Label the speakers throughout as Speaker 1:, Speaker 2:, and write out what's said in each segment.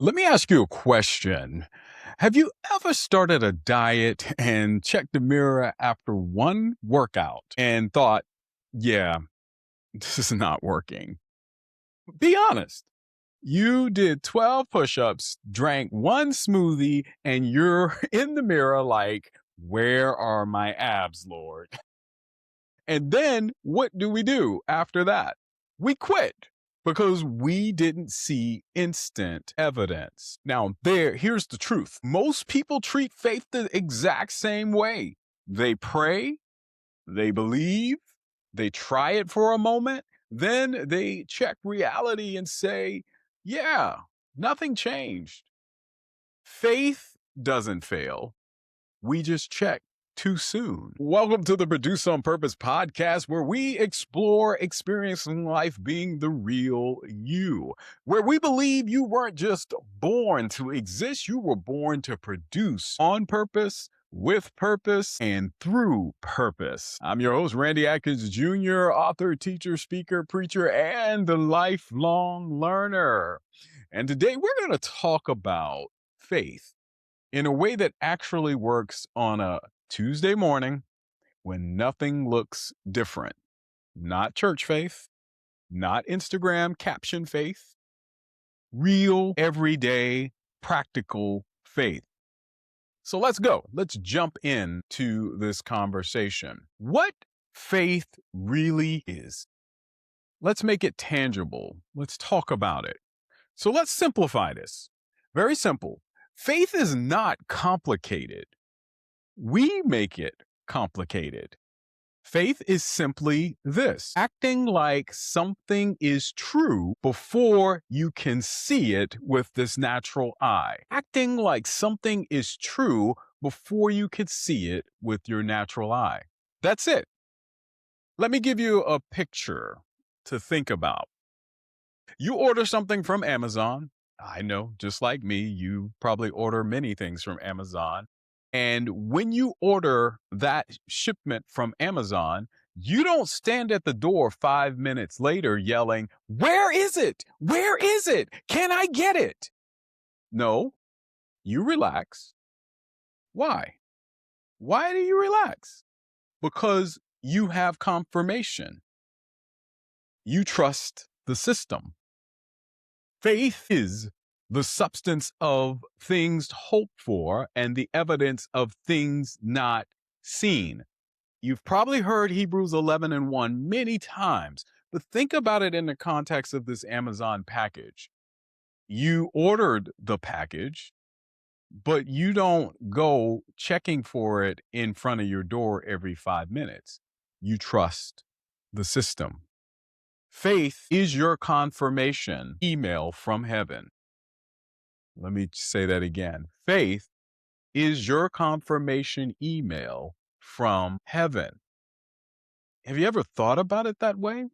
Speaker 1: Let me ask you a question. Have you ever started a diet and checked the mirror after one workout and thought, yeah, this is not working? Be honest. You did 12 push ups, drank one smoothie, and you're in the mirror like, where are my abs, Lord? And then what do after that? We quit because we didn't see instant evidence. Now, here's the truth. Most people treat faith the exact same way. They pray, they believe, they try it for a moment, then they check reality and say, yeah, nothing changed. Faith doesn't fail. We just check too soon. Welcome to the Produce on Purpose podcast, where we explore experiencing life being the real you, where we believe you weren't just born to exist, you were born to produce on purpose, with purpose, and through purpose. I'm your host, Randy Atkins Jr., author, teacher, speaker, preacher, and the lifelong learner. And today we're going to talk about faith in a way that actually works on a Tuesday morning when nothing looks different. Not church faith, not Instagram caption faith, real, everyday, practical faith. So let's go. Let's jump into this conversation. What faith really is. Let's make it tangible. Let's talk about it. So let's simplify this. Very simple. Faith is not complicated. We make it complicated. Faith is simply this: acting like something is true before you can see it with this natural eye. Acting like something is true before you can see it with your natural eye. That's it. Let me give you a picture to think about. You order something from Amazon. I know, just like me, you probably order many things from Amazon. And when you order that shipment from Amazon, you don't stand at the door 5 minutes later yelling, "Where is it? Where is it? Can I get it?" No, you relax. Why? Why do you relax? Because you have confirmation. You trust the system. Faith is the substance of things hoped for and the evidence of things not seen. You've probably heard Hebrews 11:1 many times, but think about it in the context of this Amazon package. You ordered the package, but you don't go checking for it in front of your door every 5 minutes. You trust the system. Faith is your confirmation email from heaven. Let me say that again. Faith is your confirmation email from heaven. Have you ever thought about it that way?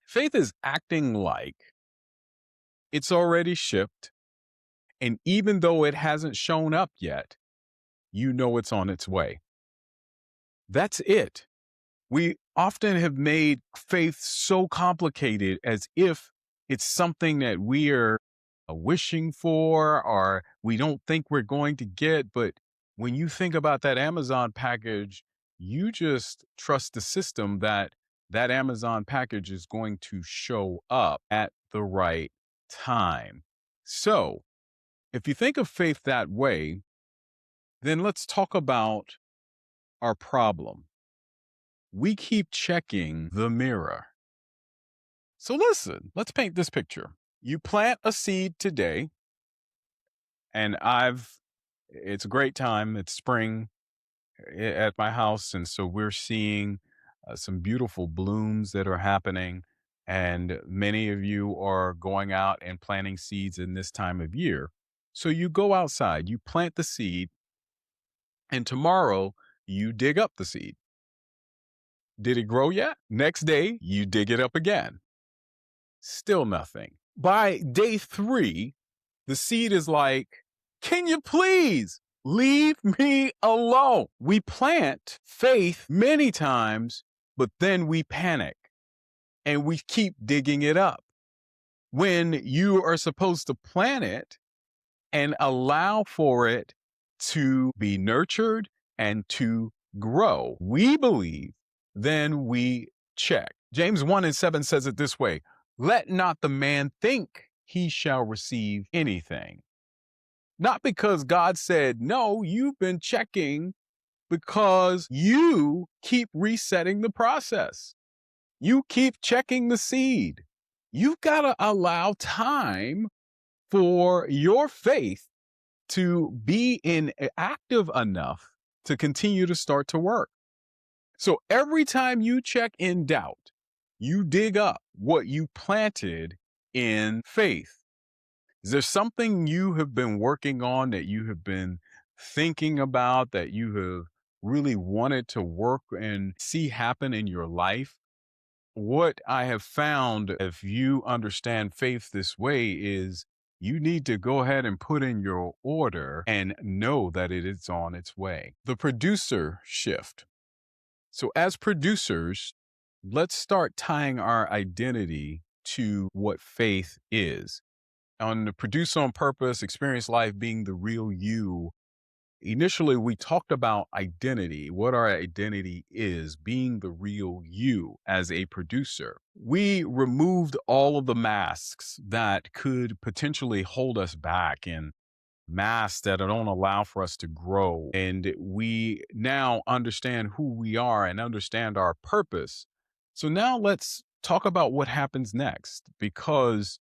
Speaker 1: Faith is acting like it's already shipped, and even though it hasn't shown up yet, you know it's on its way. That's it. We often have made faith so complicated as if it's something that we are wishing for or we don't think we're going to get. But when you think about that Amazon package, you just trust the system that that Amazon package is going to show up at the right time. So if you think of faith that way, then let's talk about our problem. We keep checking the mirror. So listen, let's paint this picture. You plant a seed today, and it's a great time. It's spring at my house, and so we're seeing some beautiful blooms that are happening. And many of you are going out and planting seeds in this time of year. So you go outside, you plant the seed, and tomorrow you dig up the seed. Did it grow yet? Next day, you dig it up again. Still nothing. By day 3, the seed is like, can you please leave me alone? We plant faith many times, but then we panic and we keep digging it up. when you are supposed to plant it and allow for it to be nurtured and to grow. We believe, then we check. James 1:7 says it this way: let not the man think he shall receive anything. Not because God said, no, you've been checking, because you keep resetting the process. You keep checking the seed. You've got to allow time for your faith to be active enough to continue to start to work. So every time you check in doubt, you dig up what you planted in faith. Is there something you have been working on, that you have been thinking about, that you have really wanted to work and see happen in your life? What I have found, if you understand faith this way, is you need to go ahead and put in your order and know that it is on its way. The producer shift. So, as producers, let's start tying our identity to what faith is. On the Produce on Purpose, Experience Life, Being the Real You, initially we talked about identity, what our identity is, being the real you as a producer. We removed all of the masks that could potentially hold us back, and masks that don't allow for us to grow. And we now understand who we are and understand our purpose. So now let's talk about what happens next, because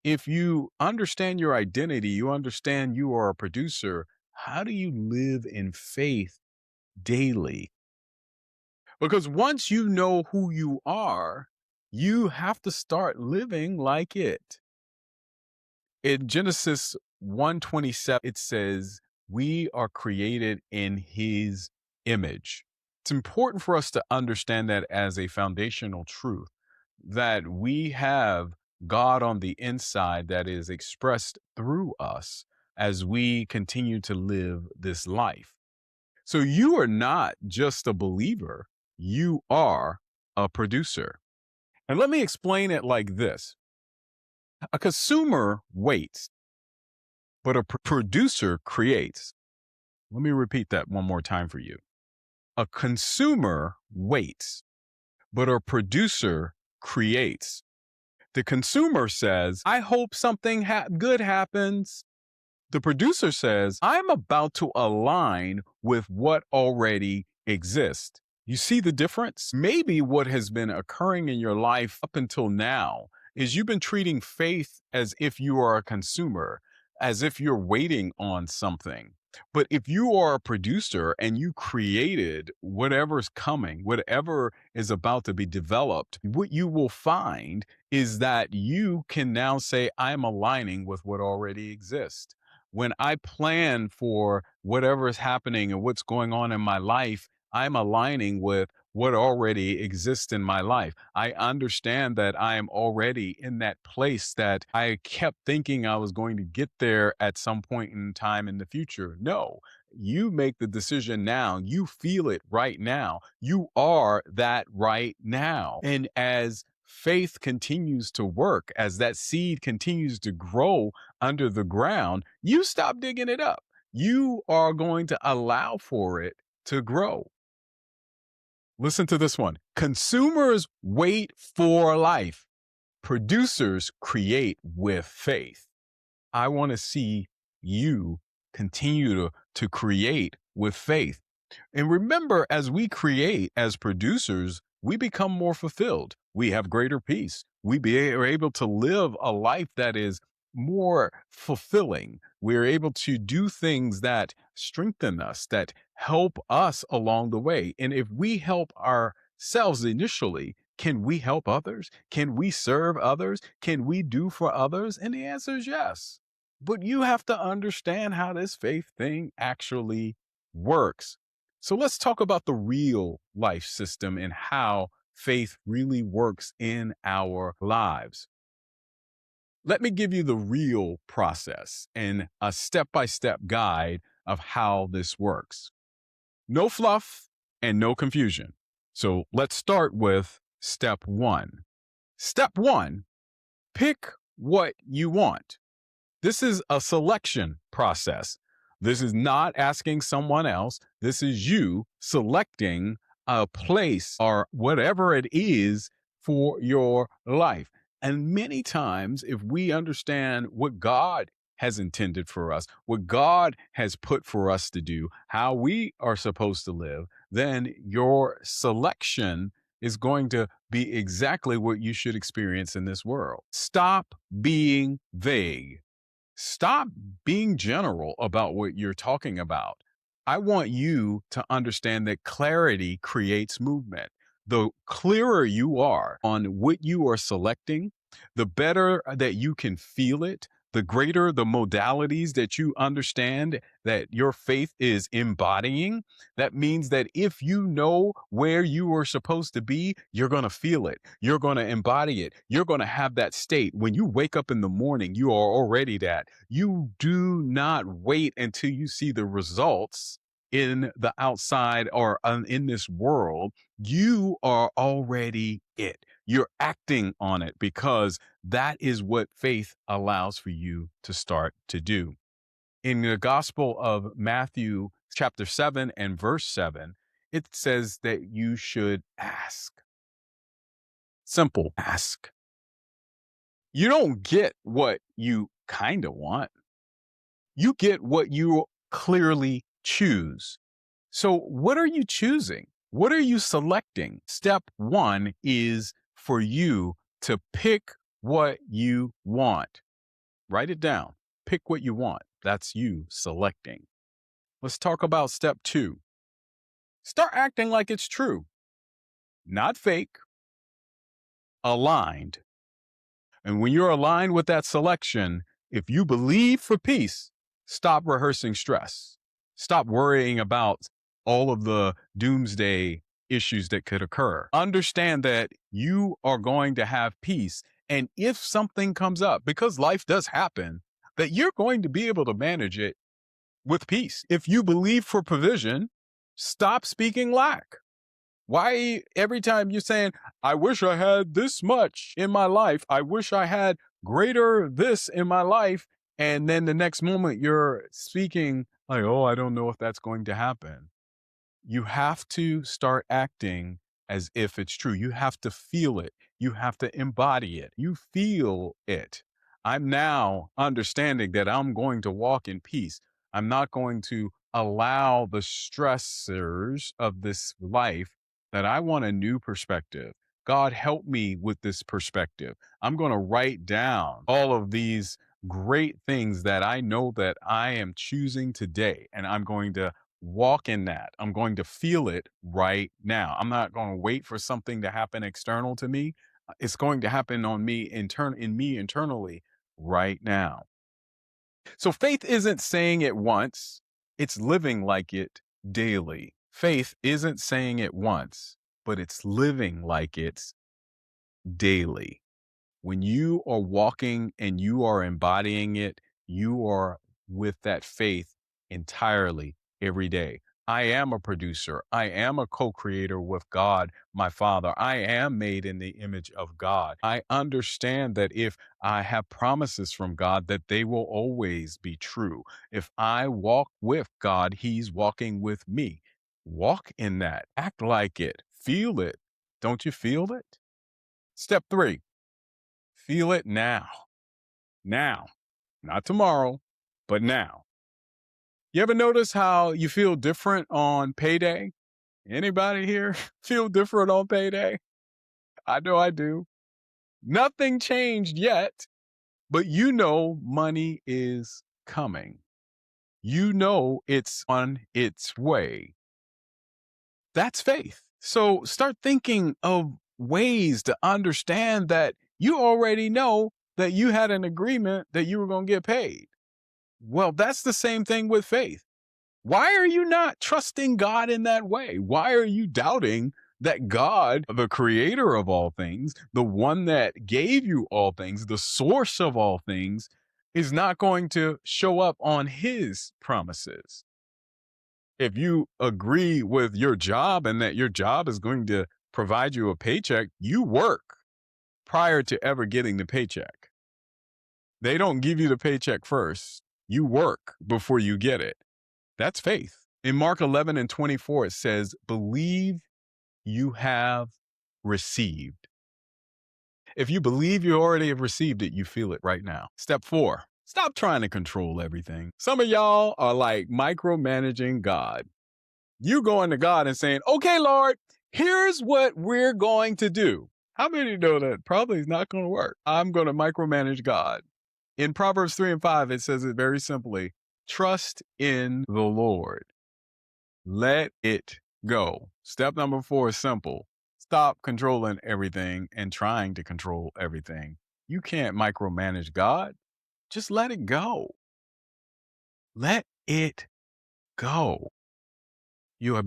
Speaker 1: if you understand your identity, you understand you are a producer, how do you live in faith daily? Because once you know who you are, you have to start living like it. In Genesis 1:27, it says, we are created in his image. It's important for us to understand that as a foundational truth, that we have God on the inside that is expressed through us as we continue to live this life. So you are not just a believer, you are a producer. And let me explain it like this: a consumer waits, but a producer creates. Let me repeat that one more time for you. A consumer waits, but a producer creates. The consumer says, I hope something good happens. The producer says, I'm about to align with what already exists. You see the difference? Maybe what has been occurring in your life up until now is you've been treating faith as if you are a consumer, as if you're waiting on something. But if you are a producer and you created whatever's coming, whatever is about to be developed, what you will find is that you can now say, I'm aligning with what already exists. When I plan for whatever is happening and what's going on in my life, I'm aligning with what already exists in my life. I understand that I am already in that place that I kept thinking I was going to get there at some point in time in the future. No, you make the decision now. You feel it right now. You are that right now. And as faith continues to work, as that seed continues to grow under the ground, you stop digging it up. You are going to allow for it to grow. Listen to this one. Consumers wait for life. Producers create with faith. I want to see you continue to create with faith. And remember, as we create as producers, we become more fulfilled. We have greater peace. Are able to live a life that is more fulfilling. We're able to do things that strengthen us, that help us along the way. And if we help ourselves initially, can we help others? Can we serve others? Can we do for others? And the answer is yes. But you have to understand how this faith thing actually works. So let's talk about the real life system and how faith really works in our lives. Let me give you the real process and a step-by-step guide of how this works. No fluff and no confusion. So let's start with step one. Step one, pick what you want. This is a selection process. This is not asking someone else. This is you selecting a place or whatever it is for your life. And many times, if we understand what God has intended for us, what God has put for us to do, how we are supposed to live, then your selection is going to be exactly what you should experience in this world. Stop being vague. Stop being general about what you're talking about. I want you to understand that clarity creates movement. The clearer you are on what you are selecting, the better that you can feel it, the greater the modalities that you understand that your faith is embodying. That means that if you know where you are supposed to be, you're going to feel it. You're going to embody it. You're going to have that state. When you wake up in the morning, you are already that. You do not wait until you see the results in the outside or in this world. You are already it. You're acting on it because that is what faith allows for you to start to do. In the Gospel of Matthew, chapter 7 and verse 7, it says that you should ask. Simple, ask. You don't get what you kind of want. You get what you clearly choose. So, what are you choosing? What are you selecting? Step one is for you to pick what you want. Write it down. Pick what you want. That's you selecting. Let's talk about step two. Start acting like it's true, not fake, aligned. And when you're aligned with that selection, if you believe for peace, stop rehearsing stress. Stop worrying about all of the doomsday issues that could occur. Understand that you are going to have peace. And if something comes up, because life does happen, that you're going to be able to manage it with peace. If you believe for provision, stop speaking lack. Why every time you're saying, I wish I had this much in my life, I wish I had greater this in my life, and then the next moment you're speaking like, oh, I don't know if that's going to happen. You have to start acting as if it's true. You have to feel it. You have to embody it. You feel it. I'm now understanding that I'm going to walk in peace. I'm not going to allow the stressors of this life that I want a new perspective. God, help me with this perspective. I'm going to write down all of these great things that I know that I am choosing today, and I'm going to walk in that. I'm going to feel it right now. I'm not going to wait for something to happen external to me. It's going to happen on me internally right now. So faith isn't saying it once, it's living like it daily. Faith isn't saying it once, but it's living like it's daily. When you are walking and you are embodying it, you are with that faith entirely every day. I am a producer. I am a co creator with God, my Father. I am made in the image of God. I understand that if I have promises from God, that they will always be true. If I walk with God, He's walking with me. Walk in that, act like it, feel it. Don't you feel it? Step three, feel it now. Now, not tomorrow, but now. You ever notice how you feel different on payday? Anybody here feel different on payday? I know I do. Nothing changed yet, but you know money is coming. You know it's on its way. That's faith. So start thinking of ways to understand that you already know that you had an agreement that you were going to get paid. Well, that's the same thing with faith. Why are you not trusting God in that way? Why are you doubting that God, the creator of all things, the one that gave you all things, the source of all things, is not going to show up on his promises? If you agree with your job and that your job is going to provide you a paycheck, you work prior to ever getting the paycheck. They don't give you the paycheck first. You work before you get it. That's faith. In Mark 11:24, it says, believe you have received. If you believe you already have received it, you feel it right now. Step 4, stop trying to control everything. Some of y'all are like micromanaging God. You going to God and saying, okay, Lord, here's what we're going to do. How many know that probably is not going to work? I'm going to micromanage God. In Proverbs 3:5, it says it very simply, trust in the Lord. Let it go. Step number 4 is simple. Stop controlling everything and trying to control everything. You can't micromanage God. Just let it go. Let it go. You'll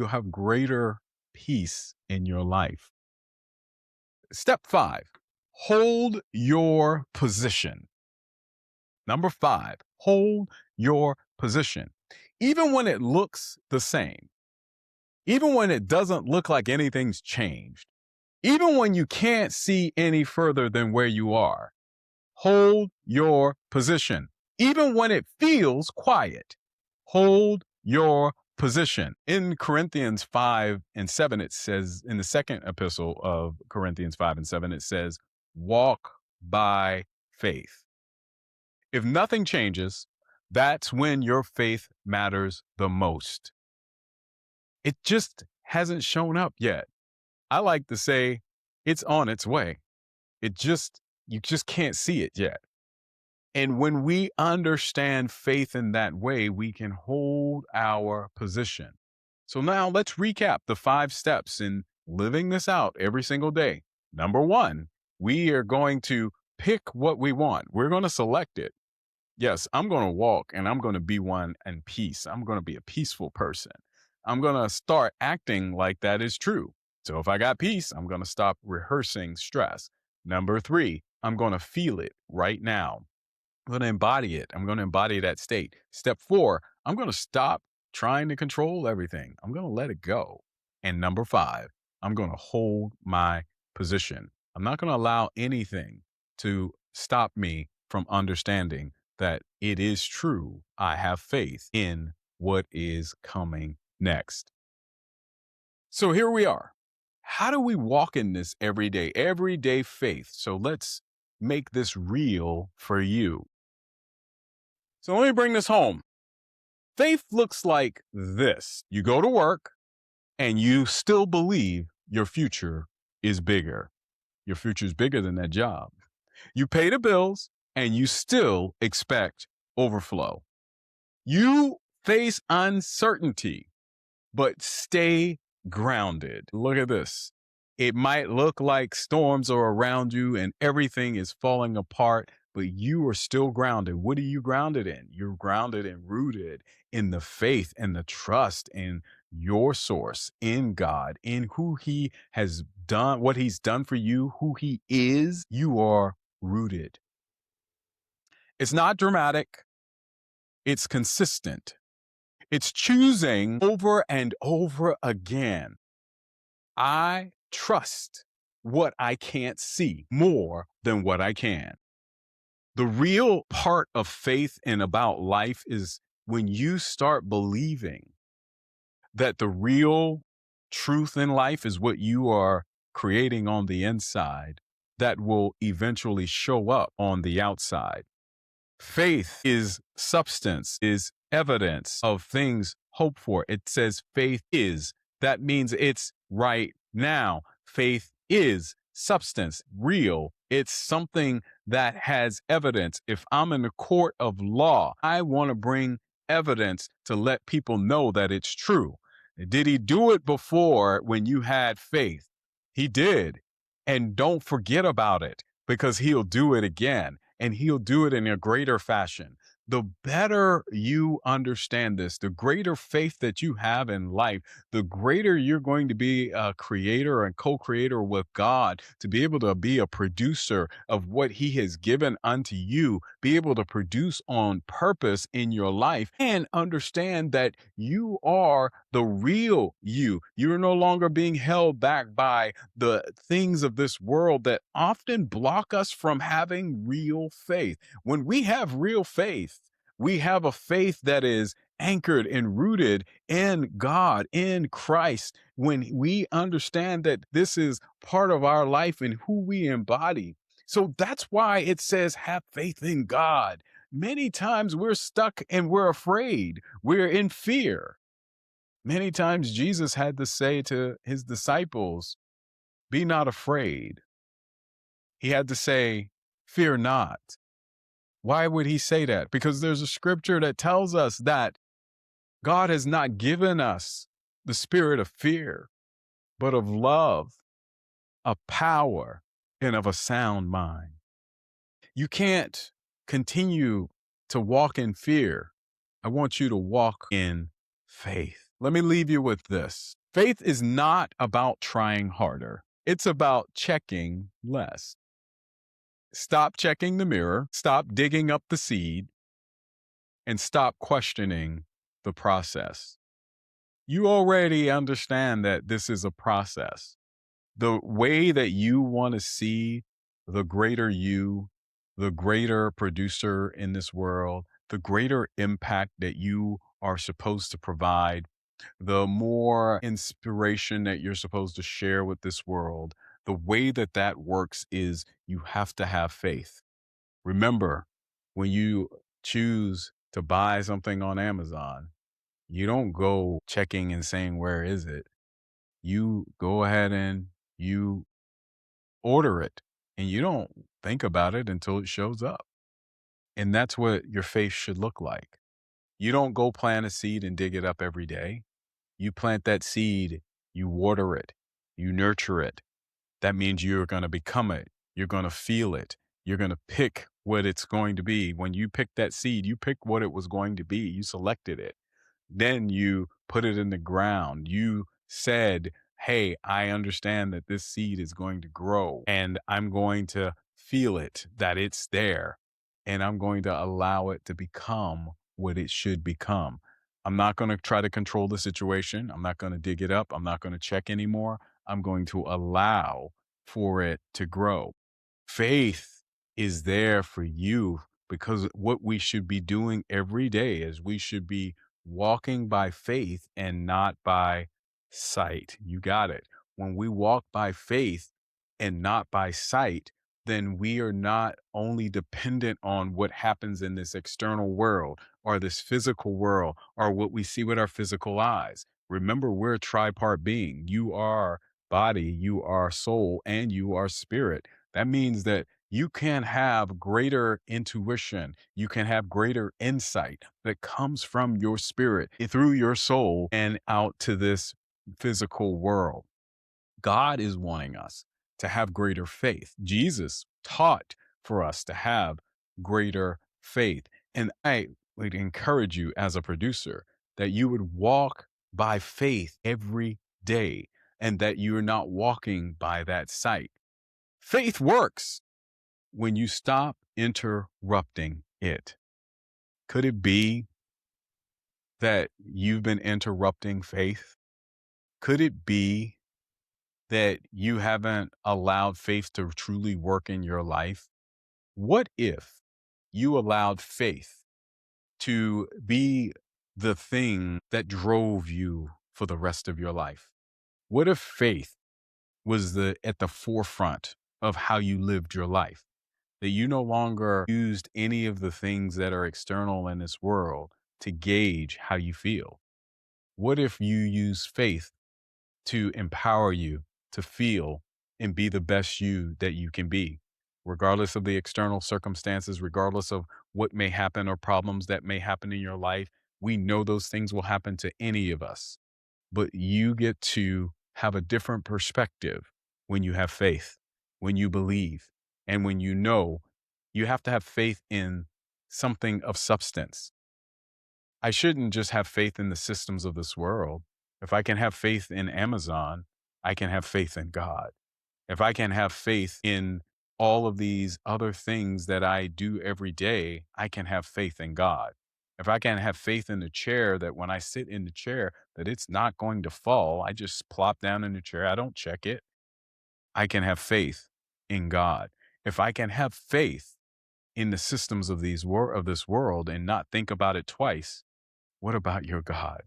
Speaker 1: have greater peace in your life. Step 5, hold your position. Number 5, hold your position. Even when it looks the same, even when it doesn't look like anything's changed, even when you can't see any further than where you are, hold your position. Even when it feels quiet, hold your position. In Corinthians 5:7, it says, in the second epistle of Corinthians 5:7, it says, walk by faith. If nothing changes, that's when your faith matters the most. It just hasn't shown up yet. I like to say it's on its way. You just can't see it yet. And when we understand faith in that way, we can hold our position. So now let's recap the 5 steps in living this out every single day. Number 1, we are going to pick what we want. We're going to select it. Yes, I'm going to walk and I'm going to be one in peace. I'm going to be a peaceful person. I'm going to start acting like that is true. So if I got peace, I'm going to stop rehearsing stress. Number 3, I'm going to feel it right now. I'm going to embody it. I'm going to embody that state. Step 4, I'm going to stop trying to control everything. I'm going to let it go. And number 5, I'm going to hold my position. I'm not going to allow anything to stop me from understanding that it is true. I have faith in what is coming next. So here we are. How do we walk in this everyday faith? So let's make this real for you. So let me bring this home. Faith looks like this. You go to work and you still believe your future is bigger. Your future is bigger than that job. You pay the bills and you still expect overflow. You face uncertainty, but stay grounded. Look at this. It might look like storms are around you and everything is falling apart, but you are still grounded. What are you grounded in? You're grounded and rooted in the faith and the trust in your source, in God, in who He has done, what He's done for you, who He is. You are rooted. It's not dramatic. It's consistent. It's choosing over and over again. I trust what I can't see more than what I can. The real part of faith and about life is when you start believing that the real truth in life is what you are creating on the inside that will eventually show up on the outside. Faith is substance, is evidence of things hoped for. It says faith is. That means it's right now. Faith is substance, real. It's something that has evidence. If I'm in the court of law, I want to bring evidence to let people know that it's true. Did He do it before when you had faith? He did. And don't forget about it because He'll do it again. And He'll do it in a greater fashion. The better you understand this, the greater faith that you have in life, the greater you're going to be a creator and co creator with God, to be able to be a producer of what He has given unto you, be able to produce on purpose in your life, and understand that you are the real you. You're no longer being held back by the things of this world that often block us from having real faith. When we have real faith, we have a faith that is anchored and rooted in God, in Christ. When we understand that this is part of our life and who we embody. So that's why it says, have faith in God. Many times we're stuck and we're afraid, we're in fear. Many times Jesus had to say to his disciples, be not afraid. He had to say, fear not. Why would he say that? Because there's a scripture that tells us that God has not given us the spirit of fear, but of love, of power, and of a sound mind. You can't continue to walk in fear. I want you to walk in faith. Let me leave you with this. Faith is not about trying harder. It's about checking less. Stop checking the mirror, stop digging up the seed, and stop questioning the process. You already understand that this is a process. The way that you want to see the greater you, the greater producer in this world, the greater impact that you are supposed to provide, the more inspiration that you're supposed to share with this world, the way that that works is you have to have faith. Remember, when you choose to buy something on Amazon, you don't go checking and saying, where is it? You go ahead and you order it and you don't think about it until it shows up. And that's what your faith should look like. You don't go plant a seed and dig it up every day. You plant that seed, you water it, you nurture it. That means you're going to become it. You're going to feel it. You're going to pick what it's going to be. When you pick that seed, you pick what it was going to be. You selected it. Then you put it in the ground. You said, hey, I understand that this seed is going to grow and I'm going to feel it, that it's there. And I'm going to allow it to become what it should become. I'm not going to try to control the situation. I'm not going to dig it up. I'm not going to check anymore. I'm going to allow for it to grow. Faith is there for you because what we should be doing every day is we should be walking by faith and not by sight. You got it. When we walk by faith and not by sight, then we are not only dependent on what happens in this external world or this physical world or what we see with our physical eyes. Remember, we're a tripart being. You are body, you are soul, and you are spirit. That means that you can have greater intuition. You can have greater insight that comes from your spirit through your soul and out to this physical world. God is wanting us to have greater faith. Jesus taught for us to have greater faith. And I would encourage you as a producer that you would walk by faith every day and that you're not walking by that sight. Faith works when you stop interrupting it. Could it be that you've been interrupting faith? Could it be that you haven't allowed faith to truly work in your life? What if you allowed faith to be the thing that drove you for the rest of your life? What if faith was at the forefront of how you lived your life? That you no longer used any of the things that are external in this world to gauge how you feel? What if you use faith to empower you to feel and be the best you that you can be, regardless of the external circumstances, regardless of what may happen or problems that may happen in your life? We know those things will happen to any of us, but you get to have a different perspective when you have faith, when you believe, and when you know. You have to have faith in something of substance. I shouldn't just have faith in the systems of this world. If I can have faith in Amazon, I can have faith in God. If I can have faith in all of these other things that I do every day, I can have faith in God. If I can have faith in the chair, that when I sit in the chair, that it's not going to fall, I just plop down in the chair, I don't check it. I can have faith in God. If I can have faith in the systems of of this world and not think about it twice, what about your God?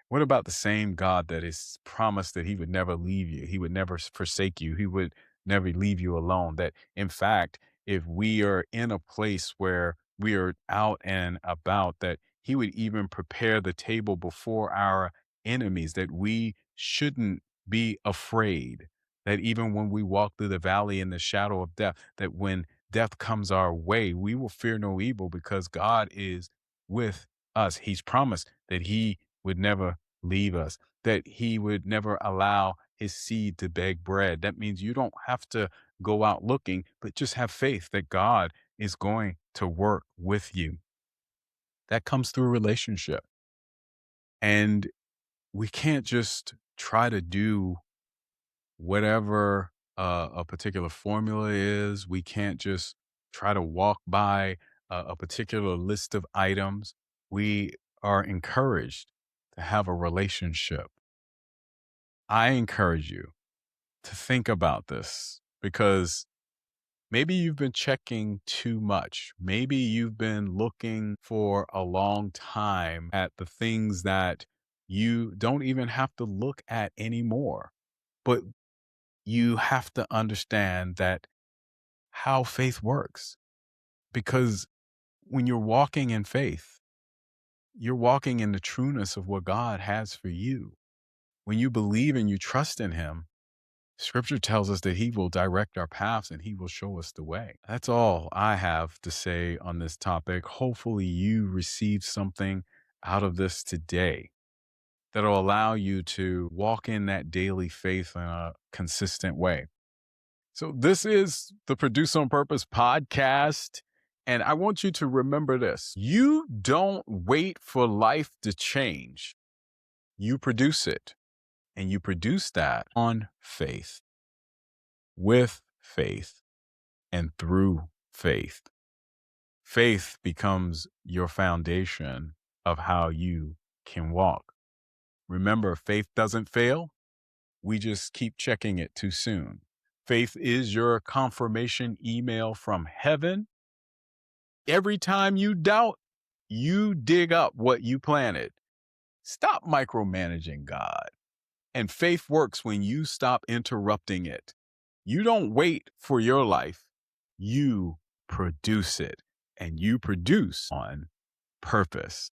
Speaker 1: What about the same God that has promised that he would never leave you? He would never forsake you. He would never leave you alone. That in fact, if we are in a place where we are out and about, that he would even prepare the table before our enemies, that we shouldn't be afraid. That even when we walk through the valley in the shadow of death, that when death comes our way, we will fear no evil because God is with us. He's promised that he would never leave us, that he would never allow his seed to beg bread. That means you don't have to go out looking, but just have faith that God is going to work with you. That comes through relationship. And we can't just try to do whatever a particular formula is. We can't just try to walk by a particular list of items. We are encouraged to have a relationship. I encourage you to think about this because maybe you've been checking too much. Maybe you've been looking for a long time at the things that you don't even have to look at anymore. But you have to understand that how faith works. Because when you're walking in faith, you're walking in the trueness of what God has for you. When you believe and you trust in him, Scripture tells us that he will direct our paths and he will show us the way. That's all I have to say on this topic. Hopefully, you receive something out of this today that'll allow you to walk in that daily faith in a consistent way. So, this is the Produce on Purpose podcast. And I want you to remember this: you don't wait for life to change, you produce it. And you produce that on faith, with faith, and through faith. Faith becomes your foundation of how you can walk. Remember, faith doesn't fail. We just keep checking it too soon. Faith is your confirmation email from heaven. Every time you doubt, you dig up what you planted. Stop micromanaging God. And faith works when you stop interrupting it. You don't wait for your life, you produce it. And you produce on purpose.